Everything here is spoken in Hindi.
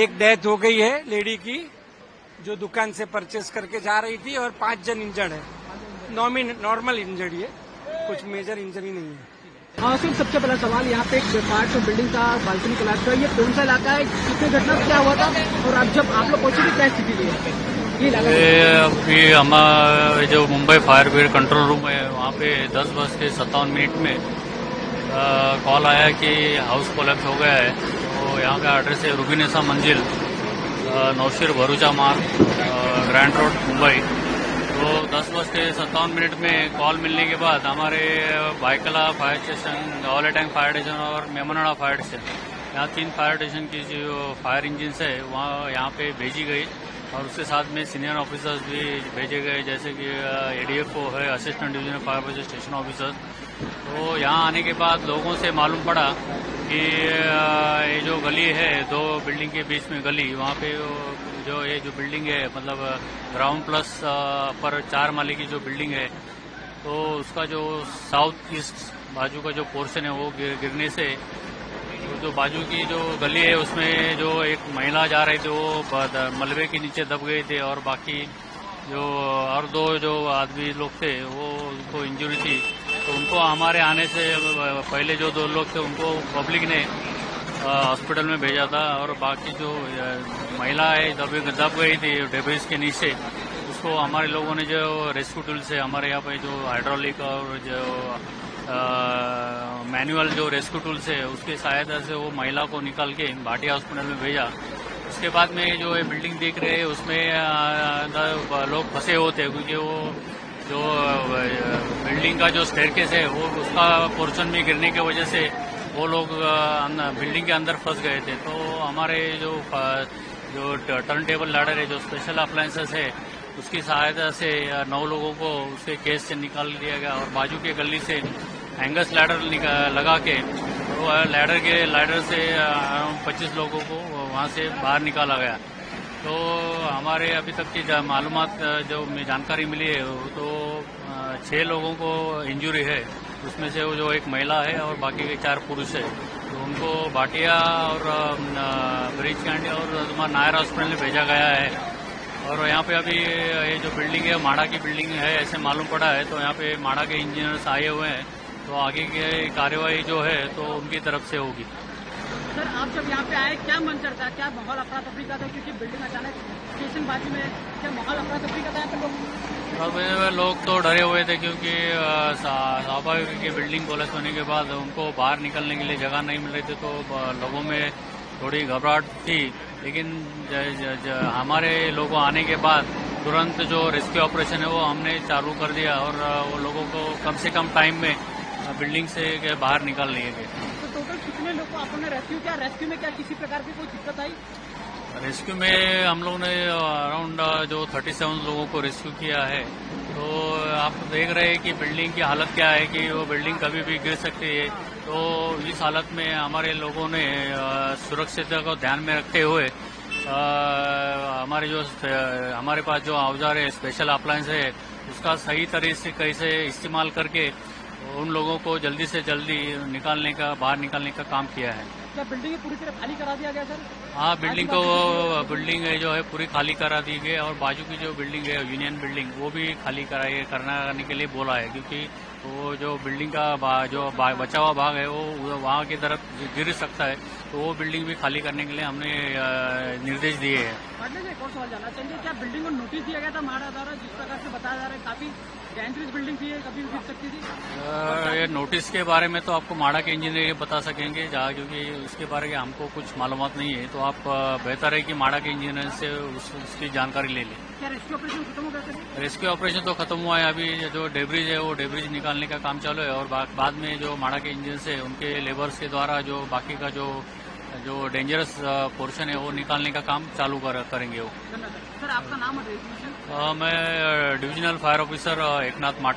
एक डेथ हो गई है लेडी की, जो दुकान से परचेस करके जा रही थी, और 5 जन इंजर्ड है। नॉर्मल इंजर्ड है, कुछ मेजर इंजरी नहीं है। हाँ सर, सबसे पहला सवाल, यहाँ पे एक पार्ट बिल्डिंग का बालकनी क्लास का, ये कौन सा इलाका है, कितनी घटना क्या हुआ था, और अब जब आप लोग पहुंचे तो क्या स्थिति थी ये अभी हमारा जो Mumbai fire brigade control room है, वहाँ पे 10:57 में कॉल आया कि हाउस कोलैप्स हो गया है। तो यहाँ का एड्रेस है रुबीनेसा मंजिल, नौशीर भरूचा मार्ग, ग्रैंड रोड, मुंबई। तो 10:57 में कॉल मिलने के बाद हमारे Byculla fire station, Gawale tank fire station और मेमनाड़ा फायर स्टेशन, यहाँ 3 फायर स्टेशन की जो फायर इंजिन है वहाँ यहाँ पे भेजी गई, और उसके साथ में सीनियर ऑफिसर्स भी भेजे गए, जैसे कि एडीएफओ है, assistant divisional fire officer, station officer. तो यहाँ आने के बाद लोगों से मालूम पड़ा कि ये जो गली है, 2 बिल्डिंग के बीच में गली, वहाँ पे जो बिल्डिंग है, मतलब ग्राउंड प्लस पर 4 माले की जो बिल्डिंग है, तो उसका जो साउथ ईस्ट बाजू का जो पोर्शन है वो गिरने से तो जो बाजू की जो गली है उसमें जो एक महिला जा रही थी वो मलबे के नीचे दब गए थे, और बाकी जो और 2 जो आदमी लोग थे वो उनको इंजरी थी। तो उनको हमारे आने से पहले जो 2 लोग थे उनको पब्लिक ने हॉस्पिटल में भेजा था, और बाकी जो महिला है दब गई थी डेब्रिज के नीचे, उसको हमारे लोगों ने जो रेस्क्यू टूल से, हमारे यहाँ पे जो हाइड्रोलिक और जो मैनुअल जो रेस्क्यू टूल्स है उसकी सहायता से वो महिला को निकाल के भाटिया हॉस्पिटल में भेजा। उसके बाद में जो ये बिल्डिंग देख रहे हैं उसमें लोग फंसे होते हैं, क्योंकि वो जो बिल्डिंग का जो स्टेयरकेस है वो उसका पोर्शन में गिरने की वजह से वो लोग बिल्डिंग के अंदर फंस गए थे। तो हमारे जो टर्न टेबल लैडर है, जो स्पेशल अप्लायंसेस है, उसकी सहायता से 9 लोगों को उसके केस से निकाल दिया गया, और बाजू के गली से एंगस लैडर लगा के तो लैडर से 25 लोगों को वहां से बाहर निकाला गया। तो हमारे अभी तक की मालूमात जो जानकारी मिली है तो 6 लोगों को इंजरी है, उसमें से वो जो एक महिला है और बाकी के 4 पुरुष है। तो उनको भाटिया और ब्रिज कैंडी और नायर हॉस्पिटल में भेजा गया है। और यहाँ पे अभी ये जो बिल्डिंग है माड़ा की बिल्डिंग है ऐसे मालूम पड़ा है, तो यहाँ पे माड़ा के इंजीनियर्स आए हुए हैं, तो आगे की कार्यवाही जो है तो उनकी तरफ से होगी। सर, आप जब यहाँ पे आए क्या मन करता है, क्या माहौल अफरा तफरी का था, क्योंकि बिल्डिंग अचानक स्टेशन बाजू में, क्या माहौल अफरा तफरी का था यहाँ पे लोग? लोग तो डरे हुए थे, क्योंकि स्वाभाविक की बिल्डिंग कोलैप्स होने के बाद उनको बाहर निकलने के लिए जगह नहीं मिल रही थी, तो लोगों में थोड़ी घबराहट थी। लेकिन हमारे लोगों आने के बाद तुरंत जो रेस्क्यू ऑपरेशन है वो हमने चालू कर दिया, और वो लोगों को कम से कम टाइम में बिल्डिंग से बाहर निकाल लिए गए। तो टोटल कितने लोग को आपने रेस्क्यू किया? रेस्क्यू में क्या किसी प्रकार की कोई दिक्कत आई? रेस्क्यू में हम लोगों ने अराउंड जो 37 लोगों को रेस्क्यू किया है। तो आप देख रहे हैं कि बिल्डिंग की हालत क्या है, कि वो बिल्डिंग कभी भी गिर सकती है। तो इस हालत में हमारे लोगों ने सुरक्षितता को ध्यान में रखते हुए हमारे पास जो औजार है, स्पेशल अप्लायंस है, उसका सही तरीके से कैसे इस्तेमाल करके उन लोगों को जल्दी से जल्दी बाहर निकालने का काम किया है। क्या बिल्डिंग पूरी तरह खाली करा दिया गया सर? हाँ, बिल्डिंग जो है पूरी खाली करा दी गई, और बाजू की जो बिल्डिंग है यूनियन बिल्डिंग वो भी खाली करने के लिए बोला है, क्योंकि वो जो बिल्डिंग का जो बचा हुआ भाग है वो वहाँ की तरफ गिर सकता है, तो वो बिल्डिंग भी खाली करने के लिए हमने निर्देश दिए हैं। एक और सवाल जानना चाहिए, क्या बिल्डिंग को नोटिस दिया गया था महाड़ा द्वारा, जिस प्रकार से बताया जा रहा है काफी डेंजरस बिल्डिंग थी, कभी भी गिर सकती थी? ये नोटिस के बारे में तो आपको माड़ा के इंजीनियर बता सकेंगे, क्योंकि उसके बारे में हमको कुछ मालूमात नहीं है। तो आप बेहतर है कि माड़ा के इंजीनियर से उसकी जानकारी ले लें। क्या रेस्क्यू ऑपरेशन खत्म हो गया? रेस्क्यू ऑपरेशन तो खत्म हुआ है, अभी जो डेब्रिज है वो डेब्रिज निकालने का काम चालू है, और बाद में जो माड़ा के इंजीनियर्स है उनके लेबर्स के द्वारा जो बाकी का जो डेंजरस पोर्शन है वो निकालने का काम चालू करेंगे वो। सर, आपका नाम और? मैं डिविजनल फायर ऑफिसर एकनाथ माट।